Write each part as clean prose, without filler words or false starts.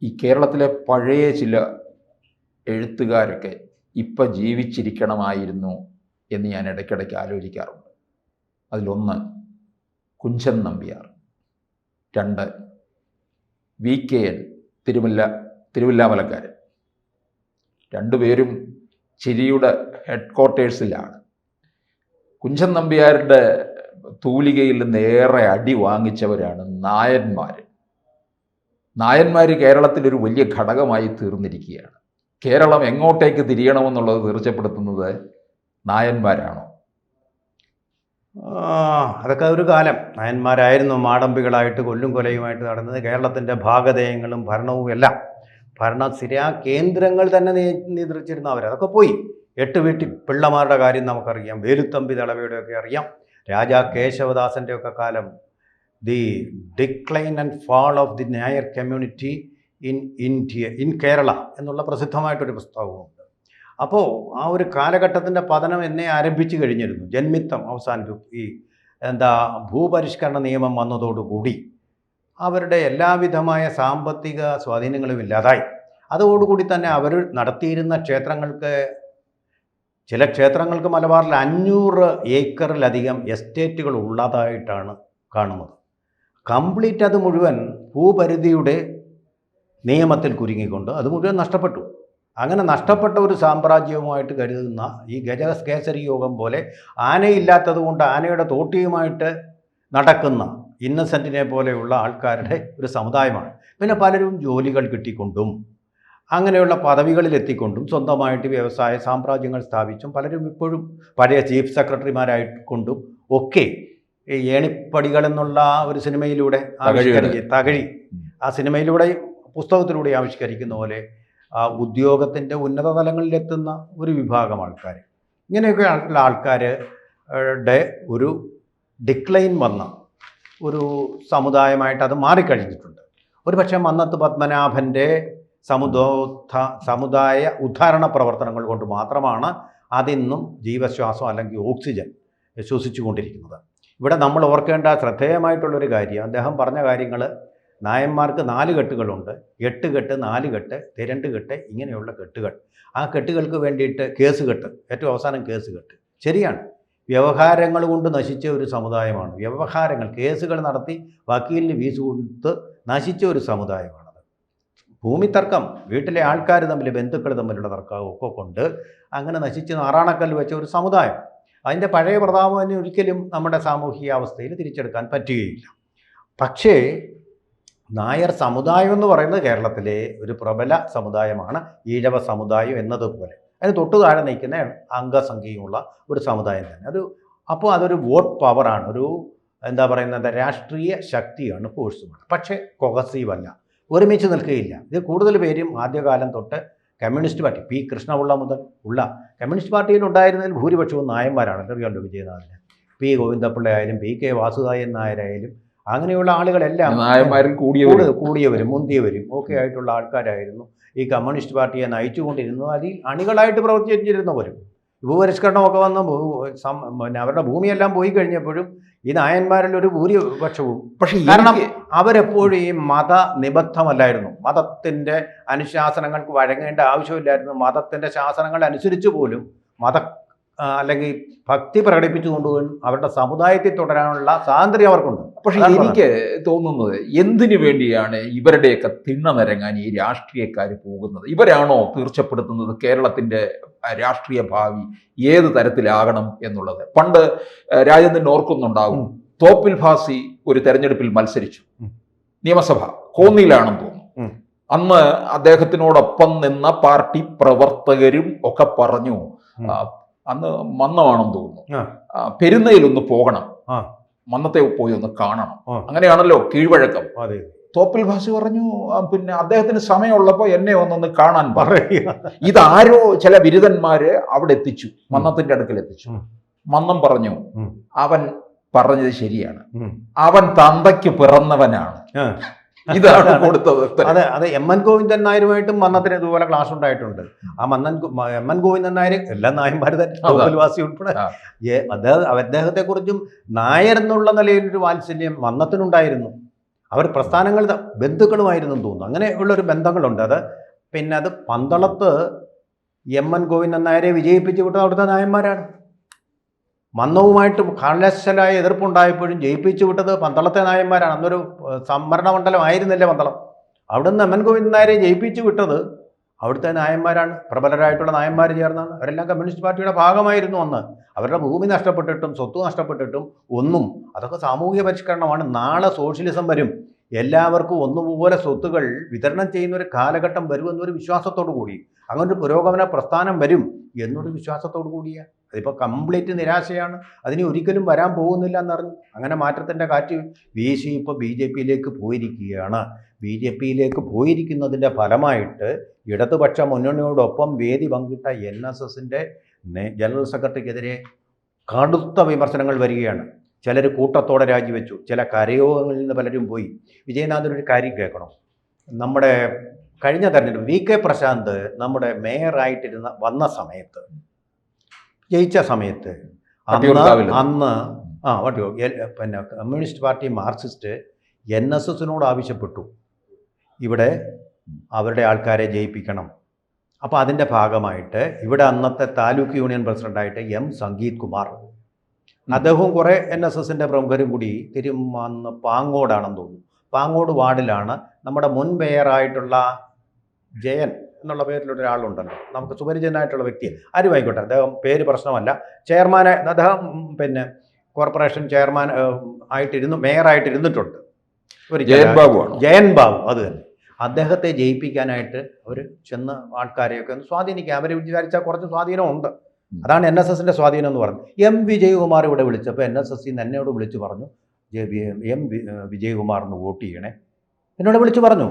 ഈ കേരളത്തിലെ പഴയ ചില എഴുത്തുകാരൊക്കെ ഇപ്പം ജീവിച്ചിരിക്കണമായിരുന്നു എന്ന് ഞാൻ ഇടയ്ക്കിടയ്ക്ക് ആലോചിക്കാറുണ്ട്. അതിലൊന്ന് കുഞ്ചൻ നമ്പ്യാർ, 2 VKN തിരുവില്ലാമലക്കാരൻ. രണ്ടുപേരും ചിരിയുടെ ഹെഡ്ക്വാർട്ടേഴ്സിലാണ്. കുഞ്ചൻ നമ്പ്യാരുടെ തൂലികയിൽ നിന്ന് ഏറെ അടി വാങ്ങിച്ചവരാണ് നായന്മാർ. നായന്മാർ കേരളത്തിലൊരു വലിയ ഘടകമായി തീർന്നിരിക്കുകയാണ്. കേരളം എങ്ങോട്ടേക്ക് തിരിയണമെന്നുള്ളത് തീർച്ചപ്പെടുത്തുന്നത് നായന്മാരാണോ? അതൊക്കെ ഒരു കാലം. നായന്മാരായിരുന്നു മാടമ്പികളായിട്ട് കൊല്ലും കൊലയുമായിട്ട് നടന്നത്. കേരളത്തിൻ്റെ ഭാഗധേയങ്ങളും ഭരണവും എല്ലാം ഭരണസ്ഥിരാ കേന്ദ്രങ്ങൾ തന്നെ നിയന്ത്രിച്ചിരുന്നവർ. അതൊക്കെ പോയി. 8 വീട്ടിൽ പിള്ളമാരുടെ കാര്യം നമുക്കറിയാം. വേലുത്തമ്പി ദളവയുടെയൊക്കെ അറിയാം. രാജാ കേശവദാസൻ്റെ ഒക്കെ കാലം. The decline and fall of the Nair community in Kerala എന്നുള്ള പ്രസിദ്ധമായിട്ടൊരു പുസ്തകമുണ്ട്. അപ്പോൾ ആ ഒരു കാലഘട്ടത്തിൻ്റെ പതനം എന്നെ ആരംഭിച്ചു കഴിഞ്ഞിരുന്നു. ജന്മിത്തം അവസാനിച്ചു. ഈ ഭൂപരിഷ്കരണ നിയമം വന്നതോടുകൂടി അവരുടെ എല്ലാവിധമായ സാമ്പത്തിക സ്വാധീനങ്ങളും ഇല്ലാതായി. അതോടുകൂടി തന്നെ അവർ നടത്തിയിരുന്ന ക്ഷേത്രങ്ങൾക്ക്, ചില ക്ഷേത്രങ്ങൾക്ക് മലബാറിൽ 500 ഏക്കറിലധികം എസ്റ്റേറ്റുകൾ ഉള്ളതായിട്ടാണ് കാണുന്നത്. കംപ്ലീറ്റ് അത് മുഴുവൻ ഭൂപരിധിയുടെ നിയമത്തിൽ കുരുങ്ങിക്കൊണ്ട് അത് മുഴുവൻ നഷ്ടപ്പെട്ടു. അങ്ങനെ നഷ്ടപ്പെട്ട ഒരു സാമ്രാജ്യവുമായിട്ട് കരുതുന്ന ഈ ഗജകേസരി യോഗം പോലെ ആനയില്ലാത്തത് കൊണ്ട് ആനയുടെ തോട്ടിയുമായിട്ട് നടക്കുന്ന ഇന്നസെൻറ്റിനെ പോലെയുള്ള ആൾക്കാരുടെ ഒരു സമുദായമാണ്. പിന്നെ പലരും ജോലികൾ കിട്ടിക്കൊണ്ടും അങ്ങനെയുള്ള പദവികളിലെത്തിക്കൊണ്ടും സ്വന്തമായിട്ട് വ്യവസായ സാമ്രാജ്യങ്ങൾ സ്ഥാപിച്ചും പലരും ഇപ്പോഴും പഴയ ചീഫ് സെക്രട്ടറിമാരായിക്കൊണ്ടും ഒക്കെ ഈ ഏണിപ്പടികൾ എന്നുള്ള ഒരു സിനിമയിലൂടെ തകഴി ആ സിനിമയിലൂടെ പുസ്തകത്തിലൂടെ ആവിഷ്കരിക്കുന്ന പോലെ ആ ഉദ്യോഗത്തിൻ്റെ ഉന്നത തലങ്ങളിലെത്തുന്ന ഒരു വിഭാഗം ആൾക്കാർ, ഇങ്ങനെയൊക്കെ ഉള്ള ആൾക്കാരുടെ ഒരു ഡിക്ലൈൻ വന്ന ഒരു സമുദായമായിട്ട് അത് മാറിക്കഴിഞ്ഞിട്ടുണ്ട്. ഒരു പക്ഷേ മന്നത്ത് പത്മനാഭൻ്റെ സമുദായ ഉദ്ധാരണ പ്രവർത്തനങ്ങൾ കൊണ്ട് മാത്രമാണ് അതിന്നും ജീവശ്വാസം അല്ലെങ്കിൽ ഓക്സിജൻ ശ്വസിച്ചു കൊണ്ടിരിക്കുന്നത്. ഇവിടെ നമ്മൾ ഓർക്കേണ്ട ശ്രദ്ധേയമായിട്ടുള്ളൊരു കാര്യം, അദ്ദേഹം പറഞ്ഞ കാര്യങ്ങൾ, നായന്മാർക്ക് 4 കെട്ടുകളുണ്ട്. 8 കെട്ട്, 4 കെട്ട്, 2 കെട്ട്, ഇങ്ങനെയുള്ള കെട്ടുകൾ. ആ കെട്ടുകൾക്ക് വേണ്ടിയിട്ട് കേസ് കെട്ട്, ഏറ്റവും അവസാനം കേസ് കെട്ട്. ശരിയാണ്, വ്യവഹാരങ്ങൾ കൊണ്ട് നശിച്ച ഒരു സമുദായമാണ്. വ്യവഹാരങ്ങൾ, കേസുകൾ നടത്തി വക്കീലിന് ഫീസ് കൊടുത്ത് നശിച്ച ഒരു സമുദായമാണത്. ഭൂമി തർക്കം, വീട്ടിലെ ആൾക്കാർ തമ്മിൽ, ബന്ധുക്കൾ തമ്മിലുള്ള തർക്കവും ഒക്കെ കൊണ്ട് അങ്ങനെ നശിച്ച് നാറാണക്കല്ല് വെച്ച ഒരു സമുദായം. അതിൻ്റെ പഴയ പ്രതാപം തന്നെ ഒരിക്കലും നമ്മുടെ സാമൂഹികാവസ്ഥയിൽ തിരിച്ചെടുക്കാൻ പറ്റുകയില്ല. പക്ഷേ നായർ സമുദായം എന്ന് പറയുന്നത് കേരളത്തിലെ ഒരു പ്രബല സമുദായമാണ്. ഈഴവ സമുദായം എന്നതുപോലെ അതിന് തൊട്ടു താഴെ നയിക്കുന്ന അംഗസംഖ്യയുമുള്ള ഒരു സമുദായം തന്നെ. അപ്പോൾ അതൊരു വോട്ട് പവറാണ്, ഒരു രാഷ്ട്രീയ ശക്തിയാണ്, ഫോഴ്സുമാണ്. പക്ഷേ കൊഹസീവ് അല്ല, ഒരുമിച്ച് നിൽക്കുകയില്ല. ഇത് കൂടുതൽ പേരും ആദ്യകാലം തൊട്ട് കമ്മ്യൂണിസ്റ്റ് പാർട്ടി, പി കൃഷ്ണപിള്ള മുതൽ ഉള്ള കമ്മ്യൂണിസ്റ്റ് പാർട്ടിയിൽ ഉണ്ടായിരുന്നതിൽ ഭൂരിപക്ഷവും നായന്മാരാണ്. അറിയാമല്ലോ, വിജയനാഥന്, പി ഗോവിന്ദപിള്ള ആയാലും PK വാസുദേവൻ നായരായാലും അങ്ങനെയുള്ള ആളുകളെല്ലാം നായന്മാരിൽ കൂടിയവരും മുന്തിയവരും ഒക്കെ ആയിട്ടുള്ള ആൾക്കാരായിരുന്നു ഈ കമ്മ്യൂണിസ്റ്റ് പാർട്ടിയെ നയിച്ചുകൊണ്ടിരുന്നു. അതിൽ അണികളായിട്ട് പ്രവർത്തിച്ചിരുന്നവരും. ഭൂപരിഷ്കരണമൊക്കെ വന്ന് അവരുടെ ഭൂമിയെല്ലാം പോയി കഴിഞ്ഞപ്പോഴും ഈ നായന്മാരിൽ ഒരു ഭൂരിപക്ഷവും, പക്ഷേ കാരണം അവരെപ്പോഴും ഈ മത നിബദ്ധമല്ലായിരുന്നു. മതത്തിൻ്റെ അനുശാസനങ്ങൾക്ക് വഴങ്ങേണ്ട ആവശ്യമില്ലായിരുന്നു. മതത്തിൻ്റെ ശാസനങ്ങൾ അനുസരിച്ച് പോലും അല്ലെങ്കിൽ ഭക്തി പ്രകടിപ്പിച്ചുകൊണ്ടുപോയി അവരുടെ സമുദായത്തിൽ തുടരാനുള്ള സ്വാതന്ത്ര്യം അവർക്കുണ്ട്. പക്ഷേ എനിക്ക് തോന്നുന്നത്, എന്തിനു വേണ്ടിയാണ് ഇവരുടെയൊക്കെ തിണ്ണനിരങ്ങാൻ ഈ രാഷ്ട്രീയക്കാർ പോകുന്നത്? ഇവരാണോ തീർച്ചപ്പെടുത്തുന്നത് കേരളത്തിൻ്റെ രാഷ്ട്രീയ ഭാവി ഏത് തരത്തിലാകണം എന്നുള്ളത്? പണ്ട് രാജേന്ദ്രൻ ഓർക്കുന്നുണ്ടാകും, തോപ്പിൽ ഭാസി ഒരു തെരഞ്ഞെടുപ്പിൽ മത്സരിച്ചു, നിയമസഭ, കോന്നിയിലാണെന്ന് തോന്നുന്നു. അന്ന് അദ്ദേഹത്തിനോടൊപ്പം നിന്ന പാർട്ടി പ്രവർത്തകരും ഒക്കെ പറഞ്ഞു, അന്ന് മന്നമാണെന്ന് തോന്നുന്നു, പെരുന്നയിലൊന്ന് പോകണം, മന്നത്തെ പോയി ഒന്ന് കാണണം. അങ്ങനെയാണല്ലോ കീഴ്വഴക്കം. തോപ്പിൽ ഭാസി പറഞ്ഞു, പിന്നെ അദ്ദേഹത്തിന് സമയമുള്ളപ്പോൾ എന്നെ ഒന്നൊന്ന് കാണാൻ പറയുക. ഇതാരോ ചില ബിരുദന്മാര് അവിടെ എത്തിച്ചു, മന്നത്തിന്റെ അടുക്കൽ എത്തിച്ചു. മന്നം പറഞ്ഞു, അവൻ പറഞ്ഞത് ശരിയാണ്, അവൻ തന്തയ്ക്ക് പിറന്നവനാണ്. ഇതാണ് കൊടുത്തത്. അതെ, MN ഗോവിന്ദൻ നായരുമായിട്ടും മന്നത്തിന് ഇതുപോലെ ക്ലാസ് ഉണ്ടായിട്ടുണ്ട്. ആ MN ഗോവിന്ദൻ നായർ എല്ലാ നായന്മാർ തന്നെ, തോൽവാസി ഉൾപ്പെടെ, അദ്ദേഹത്തെക്കുറിച്ചും നായർ എന്നുള്ള നിലയിലൊരു വാത്സല്യം മന്നത്തിനുണ്ടായിരുന്നു. അവർ പ്രസ്ഥാനങ്ങൾ ബന്ധുക്കളുമായിരുന്നു തോന്നുന്നു. അങ്ങനെയുള്ളൊരു ബന്ധങ്ങളുണ്ട്. പിന്നെ അത് പന്തളത്ത് എം.എൻ. ഗോവിന്ദൻ നായരെ വിജയിപ്പിച്ചു വിട്ടത് അവിടുത്തെ നായന്മാരാണ്. മന്നവുമായിട്ട് കലശലായ എതിർപ്പുണ്ടായപ്പോഴും ജയിപ്പിച്ചു വിട്ടത് പന്തളത്തെ നായന്മാരാണ്. അന്നൊരു സംവരണ മണ്ഡലം ആയിരുന്നില്ലേ പന്തളം. അവിടുന്ന് എം.എൻ. ഗോവിന്ദൻ നായരെ ജയിപ്പിച്ചു വിട്ടത് അവിടുത്തെ നായന്മാരാണ്. പ്രബലരായിട്ടുള്ള നായന്മാർ ചേർന്നാണ്. അവരെല്ലാം കമ്മ്യൂണിസ്റ്റ് പാർട്ടിയുടെ ഭാഗമായിരുന്നു അന്ന്. അവരുടെ ഭൂമി നഷ്ടപ്പെട്ടിട്ടും സ്വത്ത് നഷ്ടപ്പെട്ടിട്ടും അതൊക്കെ സാമൂഹിക പരിഷ്കരണമാണ്. നാളെ സോഷ്യലിസം വരും, എല്ലാവർക്കും ഒന്നുപോലെ സ്വത്തുകൾ വിതരണം ചെയ്യുന്ന ഒരു കാലഘട്ടം വരുമെന്നൊരു വിശ്വാസത്തോടു കൂടി, അങ്ങനൊരു പുരോഗമന പ്രസ്ഥാനം വരും എന്നൊരു വിശ്വാസത്തോടു കൂടിയാണ്. അതിപ്പോൾ കംപ്ലീറ്റ് നിരാശയാണ്. അതിന് ഒരിക്കലും വരാൻ പോകുന്നില്ല എന്നറിഞ്ഞു. അങ്ങനെ മാറ്റത്തിൻ്റെ കാറ്റ് വീശി ഇപ്പോൾ BJPയിലേക്ക് പോയിരിക്കുകയാണ്. BJPയിലേക്ക് പോയിരിക്കുന്നതിൻ്റെ ഫലമായിട്ട് ഇടതുപക്ഷ മുന്നണിയോടൊപ്പം വേദി പങ്കിട്ട NSSൻ്റെ ജനറൽ സെക്രട്ടറിക്കെതിരെ കടുത്ത വിമർശനങ്ങൾ വരികയാണ്. ചിലർ കൂട്ടത്തോടെ രാജിവെച്ചു, ചില കരയോഗങ്ങളിൽ നിന്ന് പലരും പോയി. വിജയനാഥനൊരു കാര്യം കേൾക്കണം. നമ്മുടെ കഴിഞ്ഞ തെരഞ്ഞെടുപ്പ് VK പ്രശാന്ത് നമ്മുടെ വന്ന സമയത്ത്, ജയിച്ച സമയത്ത് അന്ന് പിന്നെ കമ്മ്യൂണിസ്റ്റ് പാർട്ടി മാർക്സിസ്റ്റ് NSSനോട് ആവശ്യപ്പെട്ടു ഇവിടെ അവരുടെ ആൾക്കാരെ ജയിപ്പിക്കണം. അപ്പോൾ അതിൻ്റെ ഭാഗമായിട്ട് ഇവിടെ അന്നത്തെ താലൂക്ക് യൂണിയൻ പ്രസിഡൻ്റായിട്ട് M. സംഗീത് കുമാർ, അദ്ദേഹവും കുറേ NSSൻ്റെ പ്രമുഖരും കൂടി വന്ന് പാങ്ങോടാണെന്ന് തോന്നുന്നു, പാങ്ങോട് വാർഡിലാണ് നമ്മുടെ മുൻ മേയറായിട്ടുള്ള ജയൻ എന്നുള്ള പേരിലുള്ള ഒരാളുണ്ടല്ലോ, നമുക്ക് സുപരിചിതനായിട്ടുള്ള വ്യക്തി, ആരുമായിക്കോട്ടെ, അദ്ദേഹം പേര് പ്രശ്നമല്ല, ചെയർമാനെ അദ്ദേഹം പിന്നെ കോർപ്പറേഷൻ ചെയർമാൻ മേയറായിട്ടിരുന്നിട്ടുണ്ട്. ജയൻ ബാബു അത് തന്നെ. അദ്ദേഹത്തെ ജയിപ്പിക്കാനായിട്ട് അവർ ചെന്ന് ആൾക്കാരെയൊക്കെ ഒന്ന് സ്വാധീനിക്കുക. അവർ വിചാരിച്ചാൽ കുറച്ച് സ്വാധീനമുണ്ട്. അതാണ് NSSൻ്റെ സ്വാധീനം എന്ന് പറഞ്ഞു. M. വിജയകുമാർ ഇവിടെ വിളിച്ചപ്പോൾ NSS എന്നോട് വിളിച്ചു പറഞ്ഞു, M. വിജയകുമാറിന് വോട്ട് ചെയ്യണേ എന്നോട് വിളിച്ചു പറഞ്ഞു.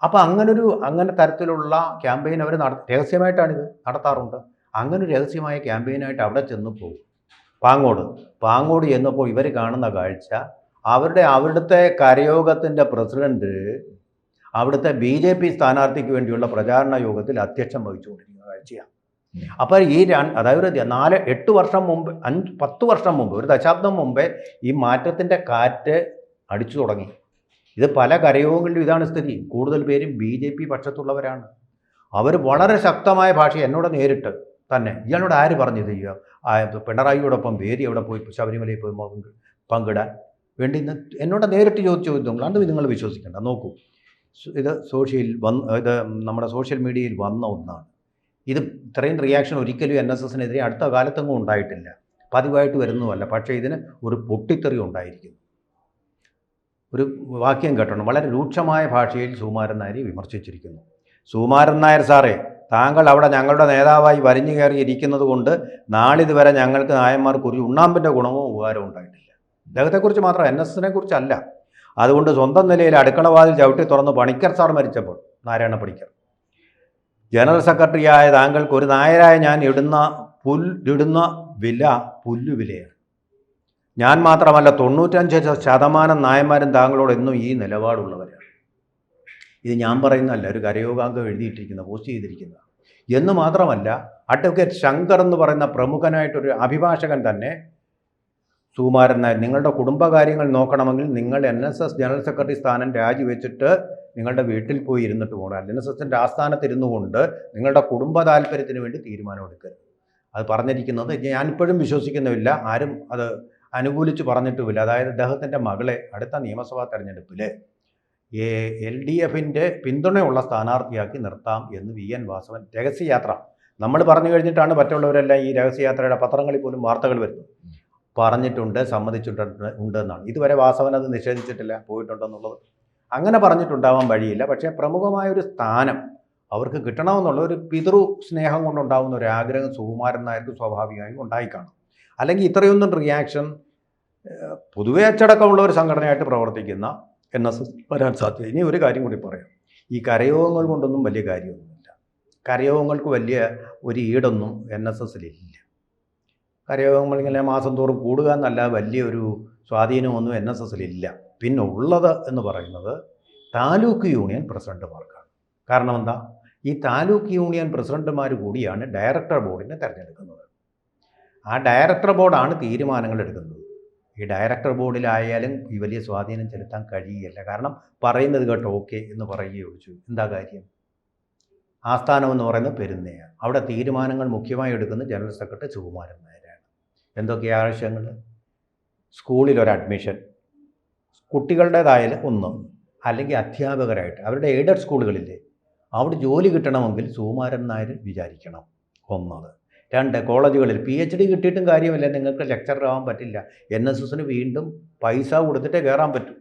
അപ്പോൾ അങ്ങനെ തരത്തിലുള്ള ക്യാമ്പയിൻ അവർ രഹസ്യമായിട്ടാണിത് നടത്താറുണ്ട്. അങ്ങനെ രഹസ്യമായ ക്യാമ്പയിനായിട്ട് അവിടെ ചെന്ന് പോകും. പാങ്ങോട് ചെന്നപ്പോൾ ഇവർ കാണുന്ന കാഴ്ച, അവിടുത്തെ കരയോഗത്തിൻ്റെ പ്രസിഡന്റ് അവിടുത്തെ BJP സ്ഥാനാർത്ഥിക്ക് വേണ്ടിയുള്ള പ്രചാരണ യോഗത്തിൽ അധ്യക്ഷം വഹിച്ചുകൊണ്ടിരിക്കുന്ന കാഴ്ചയാണ്. അപ്പോൾ അതായത് 8 വർഷം മുമ്പ് 10 വർഷം മുമ്പ്, ഒരു ദശാബ്ദം മുമ്പേ ഈ മാറ്റത്തിൻ്റെ കാറ്റ് അടിച്ചു തുടങ്ങി. ഇത് പല കരയോഗങ്ങളിലും ഇതാണ് സ്ഥിതി. കൂടുതൽ പേരും BJP പക്ഷത്തുള്ളവരാണ്. അവർ വളരെ ശക്തമായ ഭാഷ എന്നോട് നേരിട്ട് തന്നെ, ഇയാളോട് ആര് പറഞ്ഞത് പിണറായിയോടൊപ്പം വേദി അവിടെ പോയി ശബരിമലയിൽ പോയി പങ്കിടാൻ വേണ്ടി എന്നോട് നേരിട്ട് ചോദിച്ച ചോദ്യങ്ങളാണ്. നിങ്ങൾ വിശ്വസിക്കേണ്ട. നോക്കൂ, ഇത് നമ്മുടെ സോഷ്യൽ മീഡിയയിൽ വന്ന ഒന്നാണ്. ഇത് ഇത്രയും റിയാക്ഷൻ ഒരിക്കലും NSSനെതിരെ അടുത്ത കാലത്തൊന്നും ഉണ്ടായിട്ടില്ല, പതിവായിട്ട് വരുന്നതല്ല. പക്ഷേ ഇതിന് ഒരു പൊട്ടിത്തെറി ഉണ്ടായിരിക്കുന്നു. ഒരു വാക്യം കേട്ടണം, വളരെ രൂക്ഷമായ ഭാഷയിൽ സുകുമാരൻ നായരെ വിമർശിച്ചിരിക്കുന്നു. സുകുമാരൻ നായർ സാറേ, താങ്കൾ അവിടെ ഞങ്ങളുടെ നേതാവായി വരിഞ്ഞു കയറി ഇരിക്കുന്നത് കൊണ്ട് നാളിതുവരെ ഞങ്ങൾക്ക് നായന്മാർക്ക് ഒരു ഉണ്ണാമ്പിൻ്റെ ഗുണമോ ഉപകാരമോ ഉണ്ടായിട്ടില്ല. അദ്ദേഹത്തെക്കുറിച്ച് മാത്രം, NSSനെ കുറിച്ചല്ല. അതുകൊണ്ട് സ്വന്തം നിലയിൽ അടുക്കളവാതിൽ ചവിട്ടി തുറന്ന് പണിക്കർ സാർ മരിച്ചപ്പോൾ, നാരായണ പണിക്കർ, ജനറൽ സെക്രട്ടറിയായ താങ്കൾക്ക് ഒരു നായരായ ഞാൻ ഇടുന്ന വില പുല്ലുവിലയാണ്. ഞാൻ മാത്രമല്ല 95% നായന്മാരും താങ്കളോട് എന്നും ഈ നിലപാടുള്ളവരാണ്. ഇത് ഞാൻ പറയുന്നതല്ല, ഒരു കരയോഗാംഗം എഴുതിയിട്ടിരിക്കുന്ന, പോസ്റ്റ് ചെയ്തിരിക്കുന്ന. എന്ന് മാത്രമല്ല, അഡ്വക്കേറ്റ് ശങ്കർ എന്ന് പറയുന്ന പ്രമുഖനായിട്ടൊരു അഭിഭാഷകൻ തന്നെ സുകുമാരൻ നായർ, നിങ്ങളുടെ കുടുംബകാര്യങ്ങൾ നോക്കണമെങ്കിൽ നിങ്ങൾ NSS ജനറൽ സെക്രട്ടറി സ്ഥാനം രാജിവെച്ചിട്ട് നിങ്ങളുടെ വീട്ടിൽ പോയി ഇരുന്നിട്ട് പോകണം. NSSൻ്റെ ആസ്ഥാനത്തിരുന്നു കൊണ്ട് നിങ്ങളുടെ കുടുംബ താല്പര്യത്തിന് വേണ്ടി തീരുമാനമെടുക്കരുത്. അത് പറഞ്ഞിരിക്കുന്നത് ഞാനിപ്പോഴും വിശ്വസിക്കുന്നുമില്ല, ആരും അത് അനുകൂലിച്ച് പറഞ്ഞിട്ടുമില്ല. അതായത് അദ്ദേഹത്തിൻ്റെ മകളെ അടുത്ത നിയമസഭാ തെരഞ്ഞെടുപ്പിൽ LDFൻ്റെ പിന്തുണയുള്ള സ്ഥാനാർത്ഥിയാക്കി നിർത്താം എന്ന് VN വാസവൻ രഹസ്യയാത്ര നമ്മൾ പറഞ്ഞു കഴിഞ്ഞിട്ടാണ് മറ്റുള്ളവരെല്ലാം ഈ രഹസ്യയാത്രയുടെ പത്രങ്ങളിൽ പോലും വാർത്തകൾ വരുന്നത്. പറഞ്ഞിട്ടുണ്ട്, സമ്മതിച്ചിട്ടുണ്ടെന്നാണ്. ഇതുവരെ വാസവൻ അത് നിഷേധിച്ചിട്ടില്ല, പോയിട്ടുണ്ടെന്നുള്ളത്. അങ്ങനെ പറഞ്ഞിട്ടുണ്ടാവാൻ വഴിയില്ല. പക്ഷേ പ്രമുഖമായൊരു സ്ഥാനം അവർക്ക് കിട്ടണമെന്നുള്ള ഒരു പിതൃ സ്നേഹം കൊണ്ടുണ്ടാകുന്ന ഒരു ആഗ്രഹം സുകുമാരൻ നായർക്ക് സ്വാഭാവികമായും ഉണ്ടായിക്കാണും. അല്ലെങ്കിൽ ഇത്രയൊന്നും റിയാക്ഷൻ പൊതുവെ അച്ചടക്കമുള്ള ഒരു സംഘടനയായിട്ട് പ്രവർത്തിക്കുന്ന NSS വരാൻ സാധ്യത. ഇനി ഒരു കാര്യം കൂടി പറയാം. ഈ കരയോഗങ്ങൾ കൊണ്ടൊന്നും വലിയ കാര്യമൊന്നുമില്ല. കരയോഗങ്ങൾക്ക് വലിയ ഒരു ഈടൊന്നും NSSലില്ല. കരയോഗങ്ങൾ ഇങ്ങനെ മാസം തോറും കൂടുക എന്നല്ല, വലിയൊരു സ്വാധീനമൊന്നും NSSലില്ല. പിന്നെ ഉള്ളത് എന്ന് പറയുന്നത് താലൂക്ക് യൂണിയൻ പ്രസിഡന്റുമാർക്കാണ്. കാരണം എന്താ, ഈ താലൂക്ക് യൂണിയൻ പ്രസിഡന്റുമാർ കൂടിയാണ് ഡയറക്ടർ ബോർഡിനെ തിരഞ്ഞെടുക്കുന്നത്. ആ ഡയറക്ടർ ബോർഡാണ് തീരുമാനങ്ങൾ എടുക്കുന്നത്. ഈ ഡയറക്ടർ ബോർഡിലായാലും ഈ വലിയ സ്വാധീനം ചെലുത്താൻ കഴിയുകയില്ല. കാരണം പറയുന്നത് കേട്ടോ ഓക്കെ എന്ന് പറയുകയുള്ളൂ ചെയ്യും. എന്താ കാര്യം? ആസ്ഥാനം എന്ന് പറയുന്നത് പെരുന്നയാണ്. അവിടെ തീരുമാനങ്ങൾ മുഖ്യമായി എടുക്കുന്നത് ജനറൽ സെക്രട്ടറി സുകുമാരൻ നായരാണ്. എന്തൊക്കെയാണ് ആവശ്യങ്ങൾ? സ്കൂളിലൊരു അഡ്മിഷൻ, കുട്ടികളുടേതായാലും ഒന്ന്, അല്ലെങ്കിൽ അധ്യാപകരായിട്ട് അവരുടെ എയ്ഡഡ് സ്കൂളുകളില്ലേ അവിടെ ജോലി കിട്ടണമെങ്കിൽ സുകുമാരൻ നായർ വിചാരിക്കണം, ഒന്നത്. 2, കോളേജുകളിൽ PhD കിട്ടിയിട്ടും കാര്യമില്ല, നിങ്ങൾക്ക് ലെക്ചറർ ആവാൻ പറ്റില്ല. NSSന് വീണ്ടും പൈസ കൊടുത്തിട്ടേ കയറാൻ പറ്റും.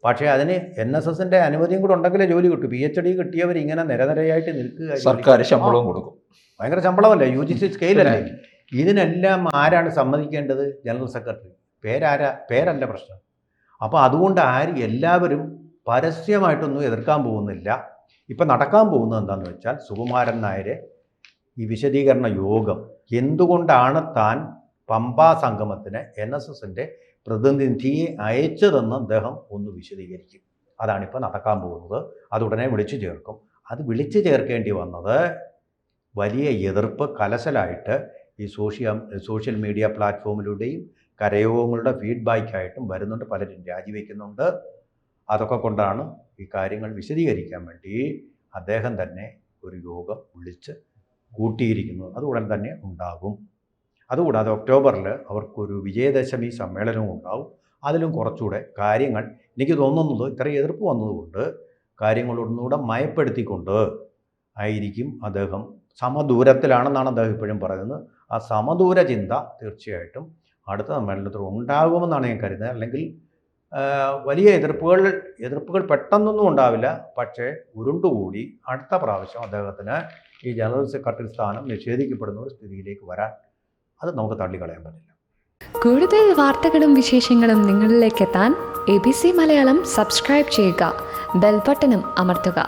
പക്ഷേ അതിന് NSSൻ്റെ അനുമതിയും കൂടെ ഉണ്ടെങ്കിലേ ജോലി കിട്ടും. PhD കിട്ടിയവർ ഇങ്ങനെ നിരനിരയായിട്ട് നിൽക്കുക, സർക്കാർ ശമ്പളവും കൊടുക്കും. ഭയങ്കര ശമ്പളമല്ലേ, UGC സ്കെയിലല്ലേ. ഇതിനെല്ലാം ആരാണ് സമ്മതിക്കേണ്ടത്? General secretary. പേരല്ല പ്രശ്നം. അപ്പോൾ അതുകൊണ്ട് എല്ലാവരും പരസ്യമായിട്ടൊന്നും എതിർക്കാൻ പോകുന്നില്ല. ഇപ്പം നടക്കാൻ പോകുന്നത് എന്താണെന്ന് വെച്ചാൽ സുകുമാരൻ നായരെ ഈ വിശദീകരണ യോഗം എന്തുകൊണ്ടാണ് താൻ പമ്പാ സംഗമത്തിന് NSSൻ്റെ പ്രതിനിധിയെ അയച്ചതെന്ന് അദ്ദേഹം ഒന്ന് വിശദീകരിക്കും. അതാണിപ്പോൾ നടക്കാൻ പോകുന്നത്. അതുടനെ വിളിച്ചു ചേർക്കും. അത് വിളിച്ചു ചേർക്കേണ്ടി വന്നത് വലിയ എതിർപ്പ് കലശലായിട്ട് ഈ സോഷ്യൽ മീഡിയ പ്ലാറ്റ്ഫോമിലൂടെയും കരയോഗങ്ങളുടെ ഫീഡ്ബാക്കായിട്ടും വരുന്നുണ്ട്. പലരും രാജിവെക്കുന്നുണ്ട്. അതൊക്കെ കൊണ്ടാണ് ഈ കാര്യങ്ങൾ വിശദീകരിക്കാൻ വേണ്ടി അദ്ദേഹം തന്നെ ഒരു യോഗം വിളിച്ച് കൂട്ടിയിരിക്കുന്നത്. അത് ഉടൻ തന്നെ ഉണ്ടാകും. അതുകൂടാതെ ഒക്ടോബറിൽ അവർക്കൊരു വിജയദശമി സമ്മേളനവും ഉണ്ടാവും. അതിലും കുറച്ചുകൂടെ കാര്യങ്ങൾ, എനിക്ക് തോന്നുന്നത് ഇത്രയും എതിർപ്പ് വന്നതുകൊണ്ട് കാര്യങ്ങളൊന്നുകൂടെ മയപ്പെടുത്തിക്കൊണ്ട് ആയിരിക്കും അദ്ദേഹം. സമദൂരത്തിലാണെന്നാണ് അദ്ദേഹം ഇപ്പോഴും പറയുന്നത്. ആ സമദൂര ചിന്ത തീർച്ചയായിട്ടും അടുത്ത സമ്മേളനത്തിൽ ഉണ്ടാകുമെന്നാണ് ഞാൻ കരുതുന്നത്. അല്ലെങ്കിൽ വലിയ എതിർപ്പുകൾ പെട്ടെന്നൊന്നും ഉണ്ടാവില്ല. പക്ഷേ ഉരുണ്ടുകൂടി അടുത്ത പ്രാവശ്യം അദ്ദേഹത്തിന് ഈ ജനറൽ സെക്രട്ടറി സ്ഥാനം നിഷേധിക്കപ്പെടുന്ന ഒരു സ്ഥിതിയിലേക്ക് വരാൻ അത് നമുക്ക് തള്ളിക്കളയാൻ പറ്റില്ല. കൂടുതൽ വാർത്തകളും വിശേഷങ്ങളും നിങ്ങളിലേക്ക് എത്താൻ ABC മലയാളം സബ്സ്ക്രൈബ് ചെയ്യുക, ബെൽ ബട്ടണും അമർത്തുക.